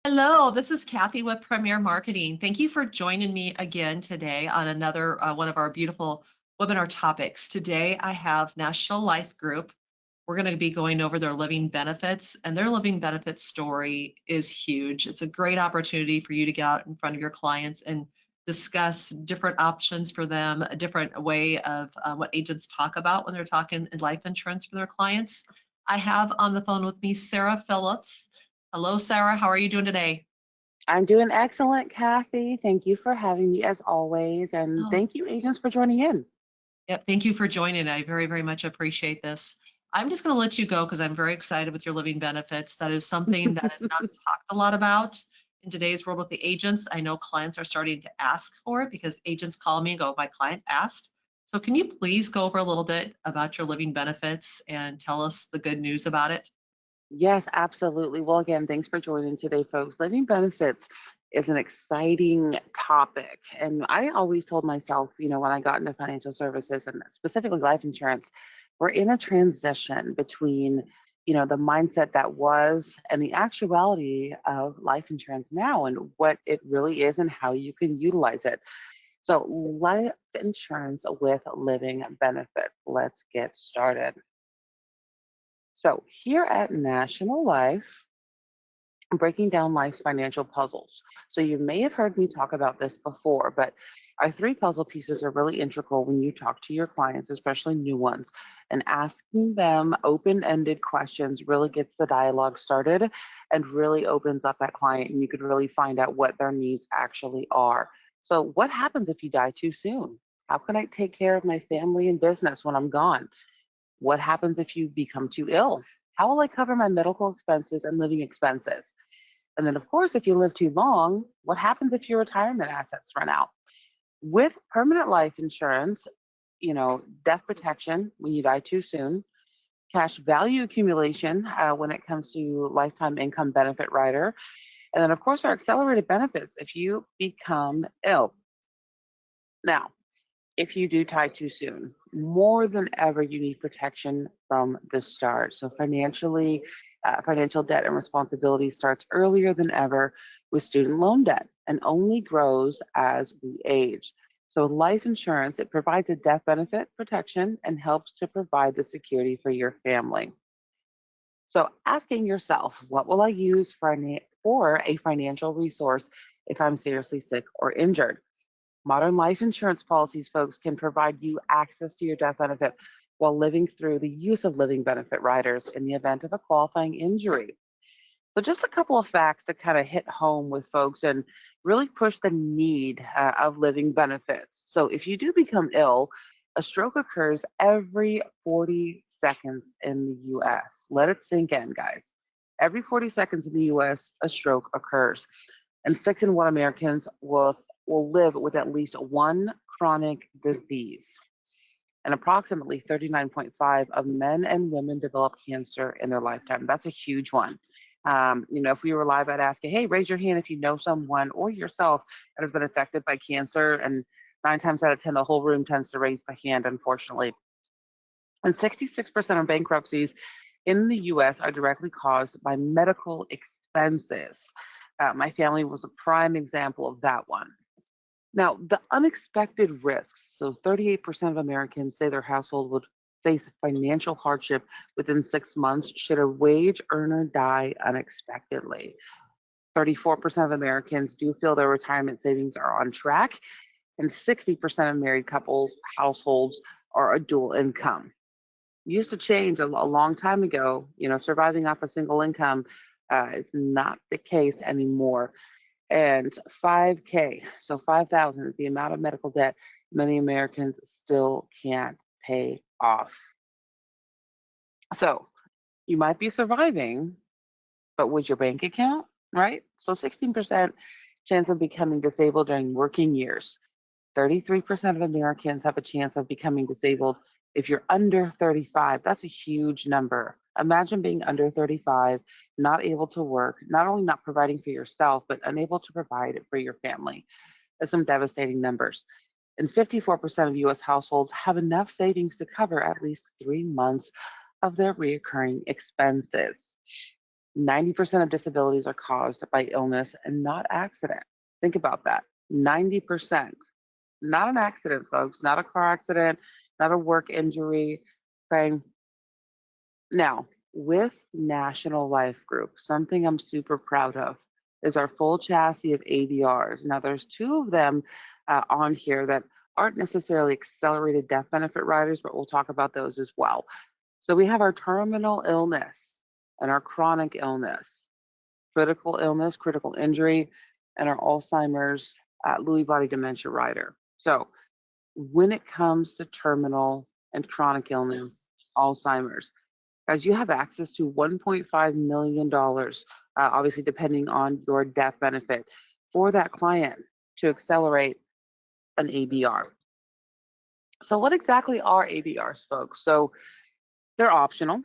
Hello, this is Kathy with Premier Marketing. Thank you for joining me again today on another one of our beautiful webinar topics. Today I have National Life Group. We're going to be going over their living benefits, and their living benefits story is huge. It's a great opportunity for you to get out in front of your clients and discuss different options for them, a different way of what agents talk about when they're talking life insurance for their clients. I have on the phone with me Sarah Phillips. Hello, Sarah. How are you doing today? I'm doing excellent, Kathy. Thank you for having me as always. And Oh, thank you, agents, for joining in. yep. Thank you for joining. I very, very much appreciate this. I'm just going to let you go because I'm very excited with your living benefits. That is something that is not talked a lot about in today's world with the agents. I know clients are starting to ask for it because agents call me and go, my client asked. So can you please go over a little bit about your living benefits and tell us the good news about it? Yes, absolutely. Well, again, thanks for joining today, folks. Living benefits is an exciting topic. And I always told myself, when I got into financial services and specifically life insurance, we're in a transition between, the mindset that was and the actuality of life insurance now and what it really is and how you can utilize it. So, life insurance with living benefit. Let's get started. So, here at National Life, I'm breaking down life's financial puzzles. So, you may have heard me talk about this before, but our three puzzle pieces are really integral when you talk to your clients, especially new ones. And asking them open ended questions really gets the dialogue started and really opens up that client, and you could really find out what their needs actually are. So, what happens if you die too soon? How can I take care of my family and business when I'm gone? What happens if you become too ill? How will I cover my medical expenses and living expenses? And then, of course, if you live too long, what happens if your retirement assets run out? With permanent life insurance, death protection when you die too soon, cash value accumulation when it comes to lifetime income benefit rider, and then, of course, our accelerated benefits if you become ill. Now, if you do tie too soon, more than ever, you need protection from the start. So financially, financial debt and responsibility starts earlier than ever with student loan debt and only grows as we age. So life insurance, it provides a death benefit protection and helps to provide the security for your family. So asking yourself, what will I use for a financial resource if I'm seriously sick or injured? Modern life insurance policies, folks, can provide you access to your death benefit while living through the use of living benefit riders in the event of a qualifying injury. So, just a couple of facts to kind of hit home with folks and really push the need of living benefits. So, if you do become ill, a stroke occurs every 40 seconds in the US. Let it sink in, guys. Every 40 seconds in the US, a stroke occurs. And 6 in 1 Americans will live with at least one chronic disease. And approximately 39.5 of men and women develop cancer in their lifetime. That's a huge one. If we were live, I'd ask you, hey, raise your hand if you know someone or yourself that has been affected by cancer. And 9 times out of 10, the whole room tends to raise the hand, unfortunately. And 66% of bankruptcies in the US are directly caused by medical expenses. My family was a prime example of that one. Now, the unexpected risks. So 38% of Americans say their household would face financial hardship within 6 months should a wage earner die unexpectedly. 34% of Americans do feel their retirement savings are on track, and 60% of married couples' households are a dual income. Used to change a long time ago. Surviving off a single income is not the case anymore. And 5K, so 5,000 is the amount of medical debt many Americans still can't pay off. So you might be surviving, but would your bank account, right? So 16% chance of becoming disabled during working years. 33% of Americans have a chance of becoming disabled if you're under 35. That's a huge number. Imagine being under 35, not able to work, not only not providing for yourself, but unable to provide it for your family. That's some devastating numbers. And 54% of US households have enough savings to cover at least 3 months of their reoccurring expenses. 90% of disabilities are caused by illness and not accident. Think about that. 90%. Not an accident, folks, not a car accident, not a work injury. Okay. Now, with National Life Group, something I'm super proud of is our full chassis of ADRs. Now, there's two of them on here that aren't necessarily accelerated death benefit riders, but we'll talk about those as well. So we have our terminal illness and our chronic illness, critical illness, critical injury, and our Alzheimer's Lewy body dementia rider. So when it comes to terminal and chronic illness, Alzheimer's, as you have access to $1.5 million, obviously depending on your death benefit, for that client to accelerate an ABR. So, what exactly are ABRs, folks? So, they're optional,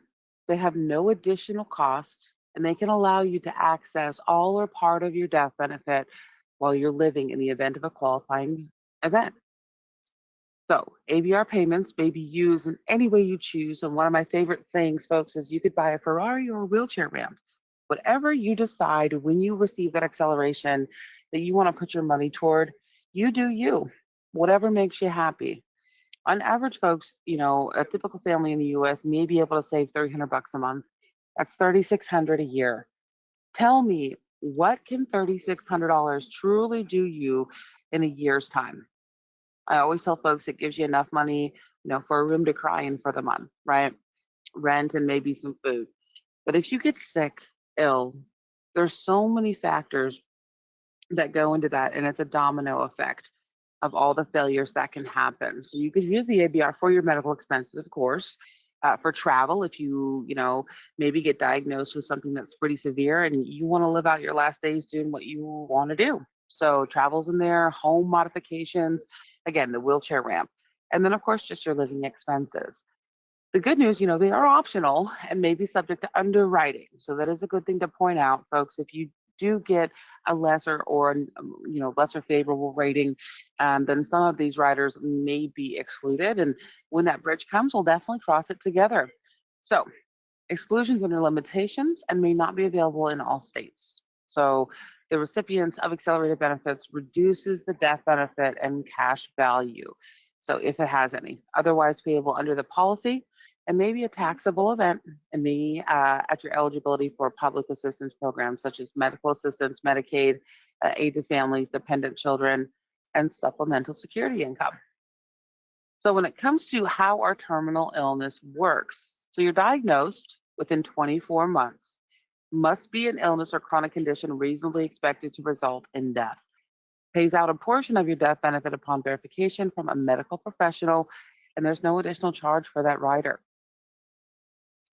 they have no additional cost, and they can allow you to access all or part of your death benefit while you're living in the event of a qualifying event. So, ABR payments may be used in any way you choose. And one of my favorite sayings, folks, is you could buy a Ferrari or a wheelchair ramp. Whatever you decide when you receive that acceleration that you want to put your money toward, you do you. Whatever makes you happy. On average, folks, a typical family in the US may be able to save 300 bucks a month. That's 3,600 a year. Tell me, what can $3,600 truly do you in a year's time? I always tell folks it gives you enough money, for a room to cry in for the month, right? Rent and maybe some food. But if you get sick, ill, there's so many factors that go into that, and it's a domino effect of all the failures that can happen. So you could use the ABR for your medical expenses, of course, for travel if you maybe get diagnosed with something that's pretty severe and you want to live out your last days doing what you want to do. So travel's in there, home modifications, again, the wheelchair ramp, and then of course just your living expenses. The good news, they are optional and may be subject to underwriting. So that is a good thing to point out, folks. If you do get a lesser or lesser favorable rating, then some of these riders may be excluded. And when that bridge comes, we'll definitely cross it together. So exclusions under limitations and may not be available in all states. So the recipients of accelerated benefits reduces the death benefit and cash value. So if it has any, otherwise payable under the policy and maybe a taxable event and may at your eligibility for public assistance programs such as medical assistance, Medicaid, aid to families, dependent children, and supplemental security income. So when it comes to how our terminal illness works, so you're diagnosed within 24 months, must be an illness or chronic condition reasonably expected to result in death. Pays out a portion of your death benefit upon verification from a medical professional, and there's no additional charge for that rider.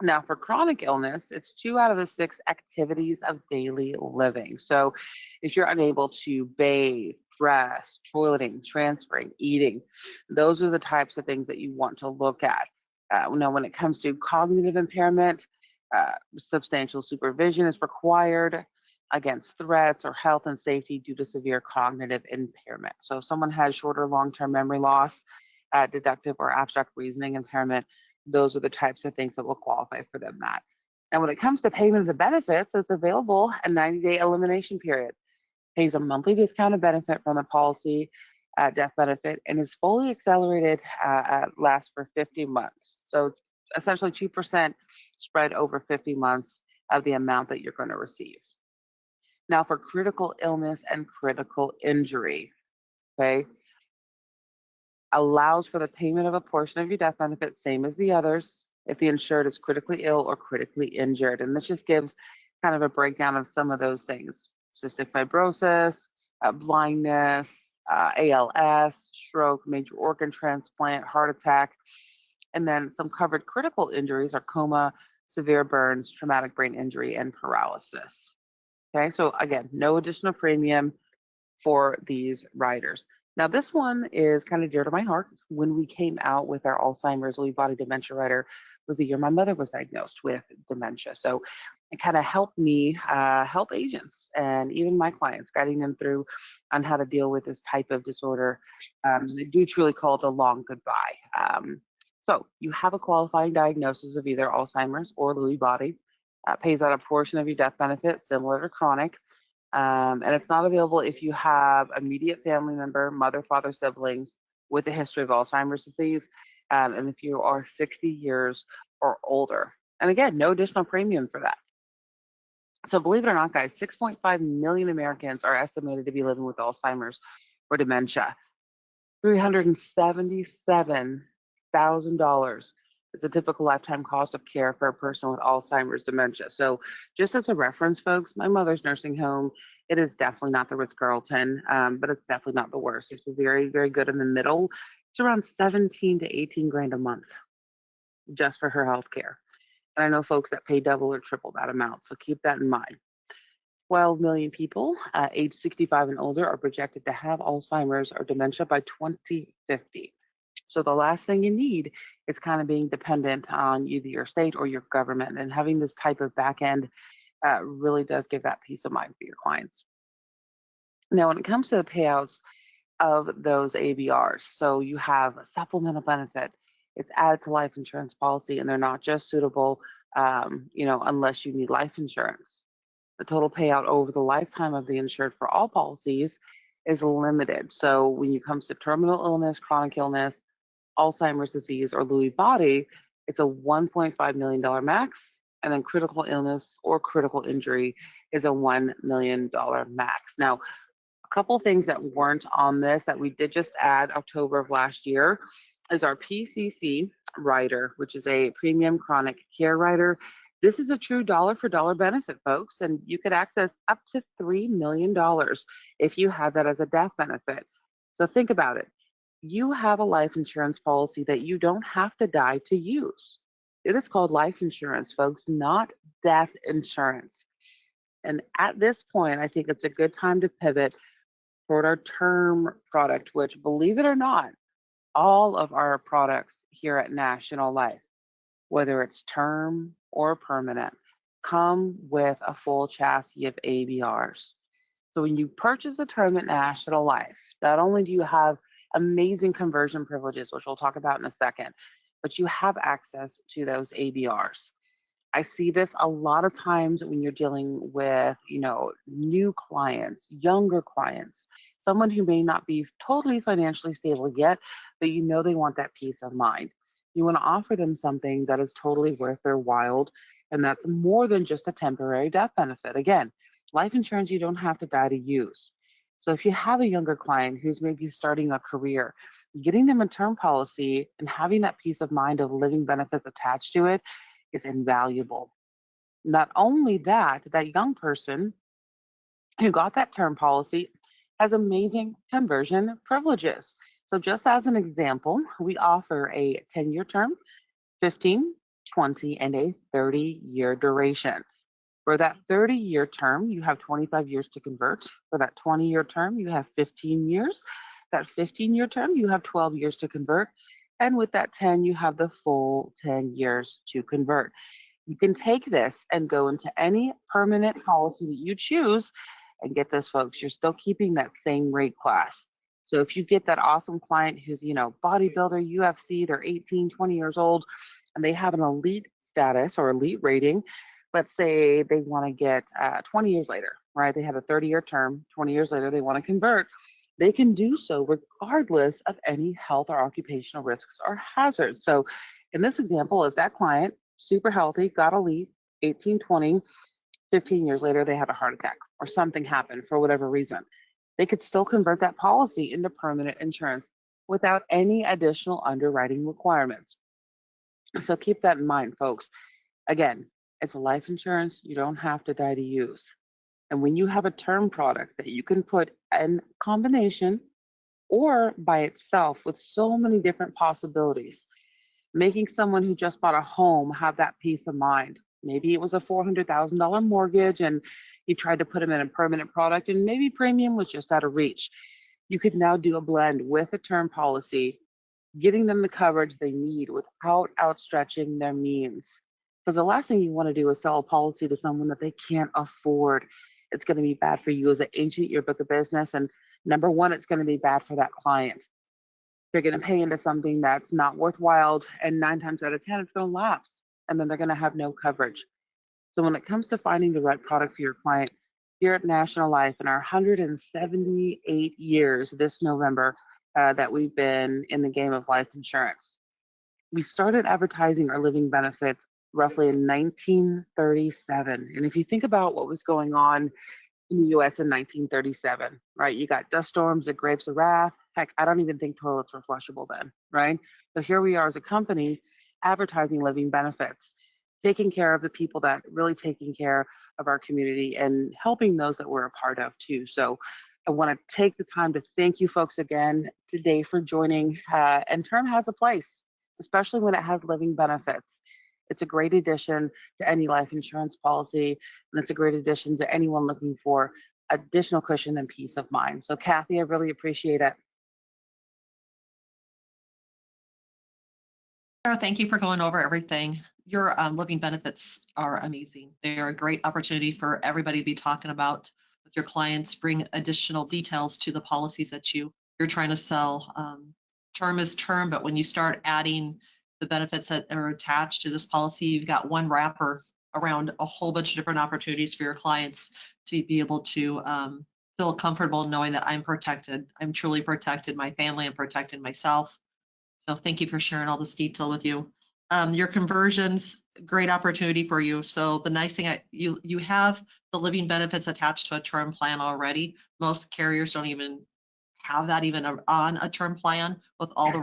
Now, for chronic illness, it's 2 out of the 6 activities of daily living. So, if you're unable to bathe, dress, toileting, transferring, eating, those are the types of things that you want to look at. Now, when it comes to cognitive impairment, substantial supervision is required against threats or health and safety due to severe cognitive impairment. So, if someone has short or long term memory loss, deductive or abstract reasoning impairment, those are the types of things that will qualify for them that. And when it comes to payment of the benefits, it's available a 90-day elimination period. Pays a monthly discounted benefit from the policy death benefit and is fully accelerated, lasts for 50 months. So it's essentially 2% spread over 50 months of the amount that you're going to receive. Now for critical illness and critical injury, okay, allows for the payment of a portion of your death benefit, same as the others, if the insured is critically ill or critically injured. And this just gives kind of a breakdown of some of those things: cystic fibrosis, blindness, ALS, stroke, major organ transplant, heart attack, and then some covered critical injuries are coma, severe burns, traumatic brain injury, and paralysis. Okay, so again, no additional premium for these riders. Now, this one is kind of dear to my heart. When we came out with our Alzheimer's Lewy body dementia rider, was the year my mother was diagnosed with dementia. So it kind of helped me help agents and even my clients, guiding them through on how to deal with this type of disorder. They do truly call it a long goodbye. So you have a qualifying diagnosis of either Alzheimer's or Lewy body. Pays out a portion of your death benefit, similar to chronic. And it's not available if you have immediate family member, mother, father, siblings with a history of Alzheimer's disease, and if you are 60 years or older. And again, no additional premium for that. So believe it or not, guys, 6.5 million Americans are estimated to be living with Alzheimer's or dementia. $377,000 is the typical lifetime cost of care for a person with Alzheimer's dementia. So, just as a reference, folks, my mother's nursing home, it is definitely not the Ritz Carlton, but it's definitely not the worst. It's very, very good in the middle. It's around 17 to 18 grand a month just for her health care. And I know folks that pay double or triple that amount. So, keep that in mind. 12 million people age 65 and older are projected to have Alzheimer's or dementia by 2050. So the last thing you need is kind of being dependent on either your state or your government. And having this type of back end really does give that peace of mind for your clients. Now, when it comes to the payouts of those ABRs, so you have a supplemental benefit. It's added to life insurance policy, and they're not just suitable, unless you need life insurance. The total payout over the lifetime of the insured for all policies is limited. So when it comes to terminal illness, chronic illness, Alzheimer's disease, or Lewy body, it's a $1.5 million max. And then critical illness or critical injury is a $1 million max. Now, a couple things that weren't on this that we did just add October of last year is our PCC rider, which is a premium chronic care rider. This is a true dollar for dollar benefit, folks, and you could access up to $3 million if you had that as a death benefit. So think about it. You have a life insurance policy that you don't have to die to use. It is called life insurance, folks, not death insurance. And at this point, I think it's a good time to pivot toward our term product, which, believe it or not, all of our products here at National Life, whether it's term or permanent, come with a full chassis of ABRs. So when you purchase a term at National Life, not only do you have amazing conversion privileges, which we'll talk about in a second, but you have access to those ABRs. I see this a lot of times when you're dealing with, new clients, younger clients, someone who may not be totally financially stable yet, but they want that peace of mind. You want to offer them something that is totally worth their while, and that's more than just a temporary death benefit. Again, life insurance you don't have to die to use. So if you have a younger client who's maybe starting a career, getting them a term policy and having that peace of mind of living benefits attached to it is invaluable. Not only that, that young person who got that term policy has amazing conversion privileges. So, just as an example, we offer a 10-year term, 15, 20, and a 30-year duration. For that 30-year term, you have 25 years to convert. For that 20-year term, you have 15 years. That 15-year term, you have 12 years to convert. And with that 10, you have the full 10 years to convert. You can take this and go into any permanent policy that you choose and get this, folks. You're still keeping that same rate class. So if you get that awesome client who's, bodybuilder, UFC, they're 18, 20 years old, and they have an elite status or elite rating, let's say they want to get 20 years later, right? They have a 30-year term, 20 years later, they want to convert. They can do so regardless of any health or occupational risks or hazards. So in this example, if that client, super healthy, got elite, 18, 20, 15 years later, they had a heart attack or something happened for whatever reason, they could still convert that policy into permanent insurance without any additional underwriting requirements. So keep that in mind, folks. Again, it's a life insurance you don't have to die to use. And when you have a term product that you can put in combination or by itself with so many different possibilities, making someone who just bought a home have that peace of mind. Maybe it was a $400,000 mortgage and you tried to put them in a permanent product and maybe premium was just out of reach. You could now do a blend with a term policy, getting them the coverage they need without outstretching their means. Because the last thing you want to do is sell a policy to someone that they can't afford. It's going to be bad for you as an agent, your book of business. And number one, it's going to be bad for that client. They're going to pay into something that's not worthwhile. And 9 times out of 10, it's going to lapse. And then they're going to have no coverage. So when it comes to finding the right product for your client, here at National Life, in our 178 years this November that we've been in the game of life insurance, we started advertising our living benefits roughly in 1937. And if you think about what was going on in the US in 1937, right? You got dust storms, the grapes of wrath. Heck, I don't even think toilets were flushable then, right? So here we are as a company advertising living benefits, taking care of the people that really taking care of our community and helping those that we're a part of too. So I want to take the time to thank you folks again today for joining. And term has a place, especially when it has living benefits. It's a great addition to any life insurance policy, and it's a great addition to anyone looking for additional cushion and peace of mind. So, Kathy, I really appreciate it. Sarah, thank you for going over everything. Your living benefits are amazing. They are a great opportunity for everybody to be talking about with your clients. Bring additional details to the policies that you're trying to sell. Term is term, but when you start adding the benefits that are attached to this policy, you've got one wrapper around a whole bunch of different opportunities for your clients to be able to feel comfortable knowing that I'm protected. I'm truly protected. My family, I'm protected myself. So thank you for sharing all this detail with you. Your conversions, great opportunity for you. So the nice thing, you have the living benefits attached to a term plan already. Most carriers don't even have that even on a term plan with all the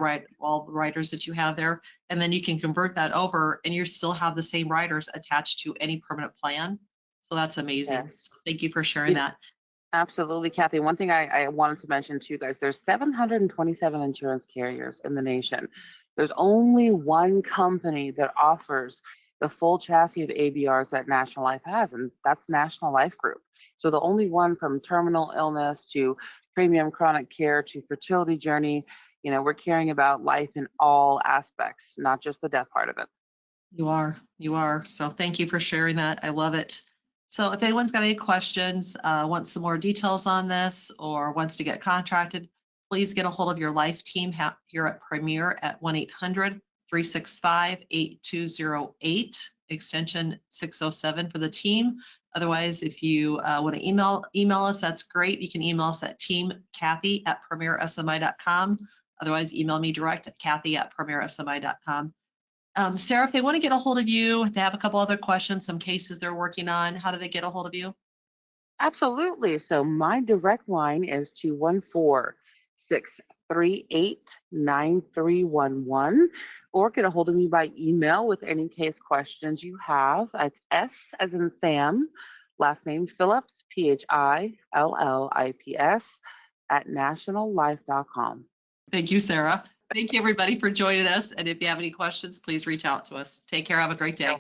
riders that you have there. And then you can convert that over and you still have the same riders attached to any permanent plan. So that's amazing. Yes. So thank you for sharing that. Absolutely, Kathy. One thing I wanted to mention to you guys, there's 727 insurance carriers in the nation. There's only one company that offers the full chassis of ABRs that National Life has, and that's National Life Group. So the only one from terminal illness to premium chronic care to fertility journey, we're caring about life in all aspects, not just the death part of it. You are, you are. So thank you for sharing that. I love it. So if anyone's got any questions, wants some more details on this, or wants to get contracted, please get a hold of your life team here at Premier at 1-800-365-8208, extension 607 for the team. Otherwise, if you want to email us, that's great. You can email us at teamkathy@premiersmi.com. Otherwise, email me direct at kathy@premiersmi.com. Sarah, if they want to get a hold of you, they have a couple other questions, some cases they're working on, how do they get a hold of you? Absolutely. So my direct line is 214-638-9311, or get a hold of me by email with any case questions you have. It's S as in Sam, last name Phillips, Phillips, at nationallife.com. Thank you, Sarah. Thank you, everybody, for joining us. And if you have any questions, please reach out to us. Take care. Have a great day.